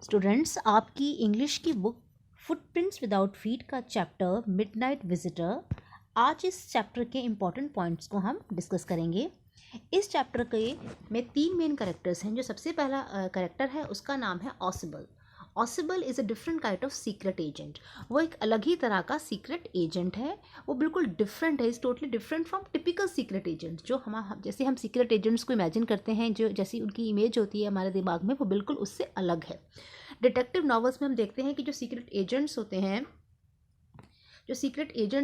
Students, आपकी English की book footprints without feet का चैप्टर मिडनाइट विजिटर, आज इस चैप्टर के इम्पॉर्टेंट पॉइंट्स को हम डिस्कस करेंगे। इस चैप्टर के में 3 मेन कैरेक्टर्स हैं। जो सबसे पहला कैरेक्टर है उसका नाम है ऑसिबल। ऑसिबल is a different kind of secret agent. वो एक अलग ही तरह का सीक्रेट एजेंट है। वो बिल्कुल डिफरेंट है, is totally different from typical secret agent. जो हम जैसे हम सीक्रेट एजेंट्स को इमेजिन करते हैं, जो जैसी उनकी इमेज होती है हमारे दिमाग में, वो बिल्कुल उससे अलग है। डिटेक्टिव नॉवेल्स में हम देखते हैं कि जो सीक्रेट एजेंट्स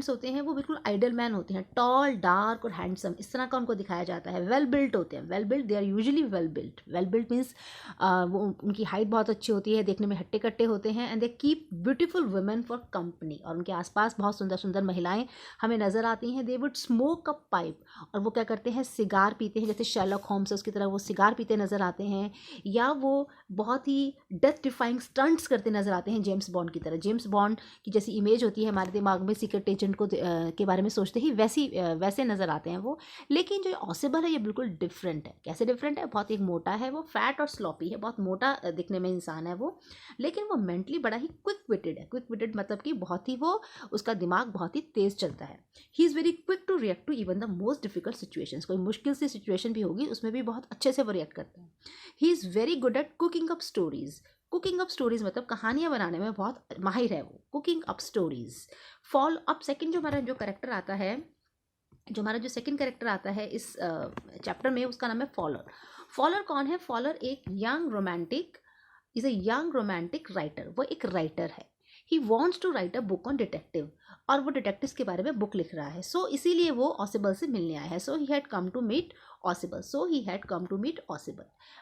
होते हैं वो बिल्कुल आइडल मैन होते हैं, टॉल, डार्क और हैंडसम, इस तरह का उनको दिखाया जाता है। वेल बिल्ट होते हैं, well built, they are usually well built. Well built means वो उनकी हाइट बहुत अच्छी होती है, देखने में हट्टे कट्टे होते हैं, and they keep beautiful women for company. और उनके आसपास बहुत सुंदर सुंदर महिलाएं हमें नजर आती हैं। They would smoke a pipe, और वो क्या करते हैं, सिगार पीते हैं, जैसे शर्लक होम्स है उसकी तरह वो सिगार पीते नजर आते हैं। या वो बहुत ही डेथ डिफाइंग स्टंट्स करते नजर आते हैं, जेम्स बॉन्ड की तरह। जेम्स बॉन्ड की जैसी इमेज होती है हमारे दिमाग में सीक्रेट एजेंट को के बारे में सोचते ही वैसे नजर आते हैं वो। लेकिन जो ऑसिबल है ये बिल्कुल डिफरेंट है। कैसे डिफरेंट है? बहुत एक मोटा है, वो फैट और स्लॉपी है, बहुत मोटा दिखने में इंसान है वो, लेकिन वो मेंटली बड़ा ही क्विक विटेड है। क्विक विटेड मतलब कि बहुत ही वो, उसका दिमाग बहुत ही तेज चलता है। He is very quick to react to even the most difficult situations. कोई मुश्किल सी सिचुएशन भी होगी उसमें भी बहुत अच्छे से वो रिएक्ट करता है। He is very good at cooking up stories. Cooking up stories मतलब कहानियां बनाने में बहुत माहिर है वो। Cooking up stories. Fall up second जो हमारा जो करेक्टर आता है, जो हमारा जो सेकंड कैरेक्टर आता है इस चैप्टर में, उसका नाम है फॉलर। फॉलर कौन है? फॉलर एक young romantic, is a young romantic writer. वो एक राइटर है। He wants to write a book on detective, और वो डिटेक्टिव्स के बारे में बुक लिख रहा है। सो इसीलिए वो ऑसिबल से मिलने आया है। So he had come to meet Ossible.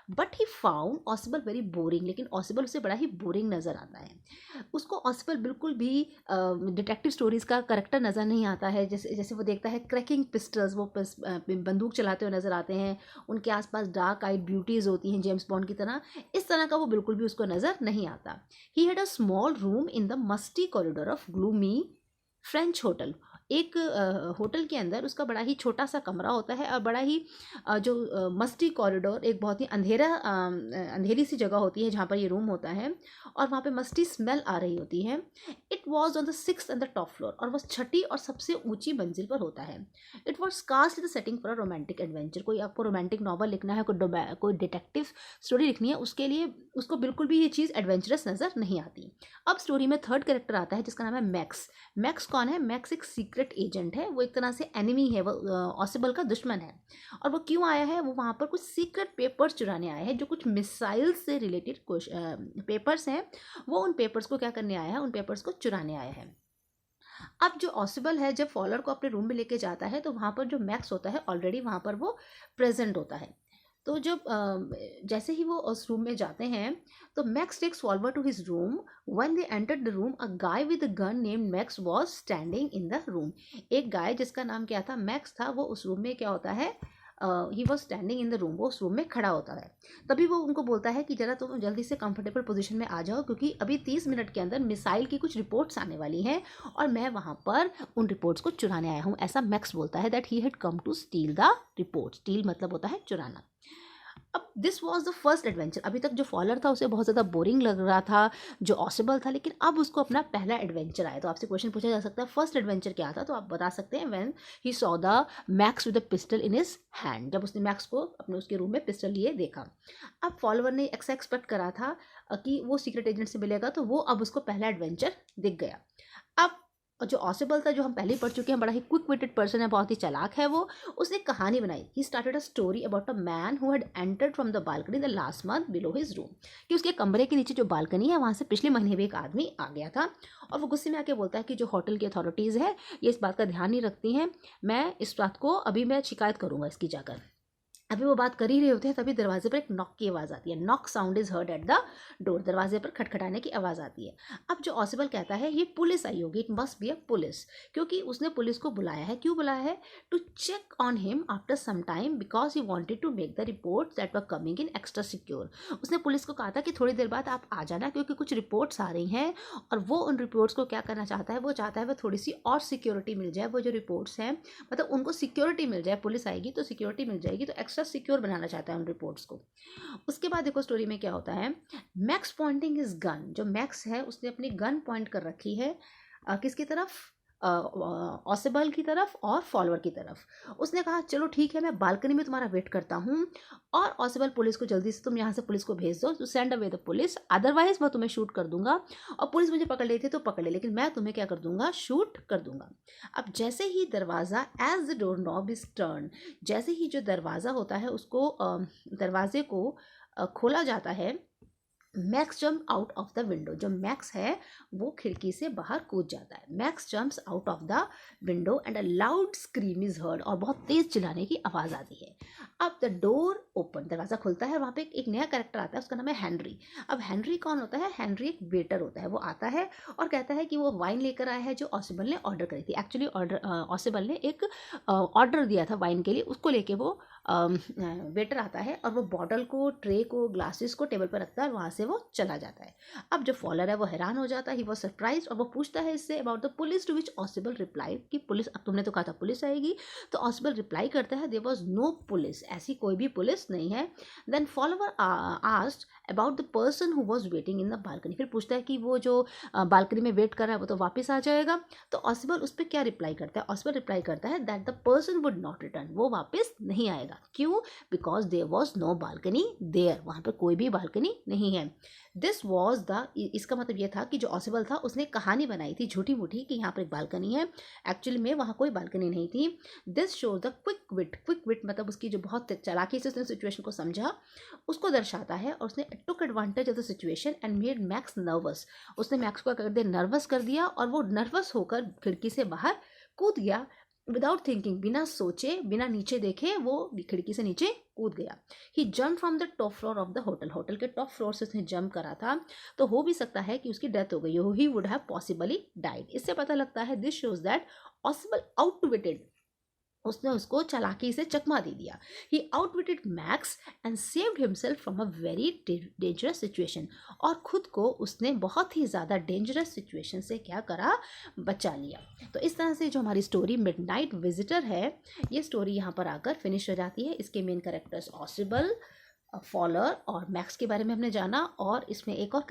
But he found Ossible very boring. लेकिन ऑसिबल उसे बड़ा ही बोरिंग नजर आता है। उसको ऑसिबल बिल्कुल भी डिटेक्टिव स्टोरीज का करेक्टर नज़र नहीं आता है। जैसे जैसे वो देखता है क्रैकिंग पिस्टल्स, वो बंदूक चलाते हुए नजर आते हैं, उनके आसपास डार्क आइड ब्यूटीज होती हैं जेम्स बॉन्ड की तरह, इस तरह का वो बिल्कुल भी उसको नजर नहीं आता। He had a small room in the musty corridor of gloomy French hotel. एक होटल के अंदर उसका बड़ा ही छोटा सा कमरा होता है, और बड़ा ही जो मस्टी कॉरिडोर, एक बहुत ही अंधेरी सी जगह होती है जहाँ पर ये रूम होता है, और वहाँ पे मस्टी स्मेल आ रही होती है। It was on the 6th and the top floor, और वो छठी और सबसे ऊंची मंजिल पर होता है। It was cast the setting for a romantic adventure. कोई आपको रोमांटिक नॉवल लिखना है, कोई डिटेक्टिव स्टोरी लिखनी है, उसके लिए उसको बिल्कुल भी ये चीज़ एडवेंचरस नज़र नहीं आती। अब स्टोरी में थर्ड कैरेक्टर आता है जिसका नाम है मैक्स। मैक्स कौन है? मैक्स एक सीक्रेट एजेंट है। वो एक तरह से एनिमी है, वो ऑसिबल का दुश्मन है। और वो क्यों आया है? वो वहाँ पर कुछ सीक्रेट पेपर्स चुराने आया है, जो कुछ मिसाइल से रिलेटेड कुछ पेपर्स हैं। वो उन पेपर्स को क्या करने आया है? उन पेपर्स को चुराने आया है। अब जो ऑसिबल है जब फॉलर को अपने रूम में लेके जाता है, तो वहाँ पर जो मैक्स होता है ऑलरेडी वहाँ पर वो प्रेजेंट होता है। तो जब जैसे ही वो उस रूम में जाते हैं, तो Max takes follower to his room. When they entered the room, a guy with a gun named Max was standing in the room. एक गाय जिसका नाम क्या था? मैक्स था, वो उस रूम में क्या होता है, he was standing in the room, वो उस रूम में खड़ा होता है। तभी वो उनको बोलता है कि जरा तुम जल्दी से कंफर्टेबल पोजीशन में आ जाओ, क्योंकि अभी 30 मिनट के अंदर मिसाइल की कुछ रिपोर्ट्स आने वाली हैं, और मैं वहाँ पर उन रिपोर्ट्स को चुराने आया हूँ। ऐसा मैक्स बोलता है, that he had come to steal the report. Steal मतलब होता है चुराना। अब this was the first adventure. अभी तक जो फॉलर था उसे बहुत ज़्यादा बोरिंग लग रहा था, जो ऑसिबल था, लेकिन अब उसको अपना पहला एडवेंचर आया। तो आपसे क्वेश्चन पूछा जा सकता है, फर्स्ट एडवेंचर क्या था? तो आप बता सकते हैं, when he saw the max with the pistol in his hand. जब उसने मैक्स को अपने उसके रूम में पिस्टल लिए देखा। अब फॉलोवर ने ऐसा एक्सपेक्ट करा था कि वो सीक्रेट एजेंट से मिलेगा, तो वो अब उसको पहला एडवेंचर दिख गया। अब जो ऑसिबल था, जो हम पहले ही पढ़ चुके हैं, बड़ा ही क्विक विटेड पर्सन है, बहुत ही चालाक है वो। उसने एक कहानी बनाई। He started a story about a man who had entered from the balcony the last month below his room. कि उसके कमरे के नीचे जो बालकनी है, वहाँ से पिछले महीने भी एक आदमी आ गया था, और वो गुस्से में आके बोलता है कि जो होटल की अथॉरिटीज़ है ये इस बात का ध्यान नहीं रखती हैं, मैं इस बात को अभी मैं शिकायत करूँगा इसकी जाकर। अभी वो बात कर ही रहे होते हैं, तभी दरवाजे पर एक नॉक की आवाज़ आती है। Knock sound is heard at the door. दरवाजे पर खटखटाने की आवाज़ आती है। अब जो ऑसिबल कहता है, ये पुलिस आई होगी, it must be a police, क्योंकि उसने पुलिस को बुलाया है। क्यों बुलाया है? To check on him after some time, because he wanted to make the reports that were coming in extra secure. उसने पुलिस को कहा था कि थोड़ी देर बाद आप आ जाना, क्योंकि कुछ रिपोर्ट्स आ रही हैं, और वो उन रिपोर्ट्स को क्या करना चाहता है? वो चाहता है वो थोड़ी सी और सिक्योरिटी मिल जाए। वो जो रिपोर्ट्स हैं, मतलब उनको सिक्योरिटी मिल जाए, पुलिस आएगी तो सिक्योरिटी मिल जाएगी, तो एक्स्ट्रा हमेशा सिक्योर बनाना चाहता है उन रिपोर्ट्स को। उसके बाद देखो स्टोरी में क्या होता है, मैक्स पॉइंटिंग इज गन, जो मैक्स है उसने अपनी गन पॉइंट कर रखी है किसकी तरफ, ऑसिबल की तरफ और फॉलोअर की तरफ। उसने कहा चलो ठीक है, मैं बालकनी में तुम्हारा वेट करता हूँ और ऑसिबल पुलिस को जल्दी से तुम यहाँ से पुलिस को भेज दो, to send away the police, otherwise मैं तुम्हें शूट कर दूंगा, और पुलिस मुझे पकड़ लेती तो पकड़ ले, लेकिन मैं तुम्हें क्या कर दूंगा, शूट कर दूंगा। अब जैसे ही दरवाज़ा, as the door knob is turn, जैसे ही जो दरवाज़ा होता है उसको दरवाजे को खोला जाता है, Max jump out of the window, जो मैक्स है वो खिड़की से बाहर कूद जाता है। Max jumps out of the window and a loud scream is heard, और बहुत तेज चिल्लाने की आवाज़ आती है। अब द डोर ओपन, दरवाज़ा खुलता है, वहाँ पे एक नया कैरेक्टर आता है, उसका नाम है हेनरी। अब हेनरी कौन होता है, हेनरी एक वेटर होता है। वो आता है और कहता है कि वो वाइन लेकर आया है जो ऑसिबल ने ऑर्डर करी थी। एक्चुअली ऑसिबल ने एक ऑर्डर दिया था वाइन के लिए, उसको लेके वो वेटर आता है और वो बॉटल को, ट्रे को, ग्लासेस को टेबल पर रखता है और वहाँ से वो चला जाता है। अब जो फॉलोअर है वो हैरान हो जाता है, ही वॉज सरप्राइज, और वो पूछता है इससे about the police, to which Ausable reply कि पुलिस, अब तुमने तो कहा था पुलिस आएगी, तो ऑसिबल रिप्लाई करता है देयर वॉज नो पुलिस, ऐसी कोई भी पुलिस नहीं है। Then Fowler asked about the person who was waiting in the balcony, फिर पूछता है कि वो जो बालकनी में वेट कर रहा है वो तो वापस आ जाएगा, तो ऑसिबल उस पर क्या रिप्लाई करता है, ऑसिबल रिप्लाई करता है that the person would not return, वो वापस नहीं आएगा। क्यों, because there was no balcony there, वहाँ पर कोई भी बालकनी नहीं है। दिस वॉज द, इसका मतलब ये था कि जो ऑसिबल था उसने कहानी बनाई थी झूठी मूठी कि यहाँ पर एक बालकनी है, एक्चुअली में वहाँ कोई बालकनी नहीं थी। This shows the quick wit, quick wit मतलब उसकी जो बहुत चालाकी से उसने सिचुएशन को समझा उसको दर्शाता है, और उसने टुक advantage of the situation and made max nervous, उसने मैक्स को कर दिया नर्वस कर दिया, और वो नर्वस होकर खिड़की से बाहर कूद गया विदाउट थिंकिंग, बिना सोचे बिना नीचे देखे वो खिड़की से नीचे कूद गया। He jump from the top floor of the hotel, hotel के टॉप फ्लोर से उसने जंप करा था, तो हो भी सकता है कि उसकी डेथ हो गई हो, he would have possibly died. इससे पता लगता है this shows that Ossible outwitted, उसने उसको चालाकी से चकमा दे दिया। He outwitted Max and saved himself from a very dangerous situation, और खुद को उसने बहुत ही ज़्यादा डेंजरस सिचुएशन से क्या करा, बचा लिया। तो इस तरह से जो हमारी स्टोरी मिडनाइट विजिटर है, ये स्टोरी यहाँ पर आकर फिनिश हो जाती है। इसके मेन कैरेक्टर्स ऑसिबल, फॉलोअर और मैक्स के बारे में हमने जाना, और इसमें एक और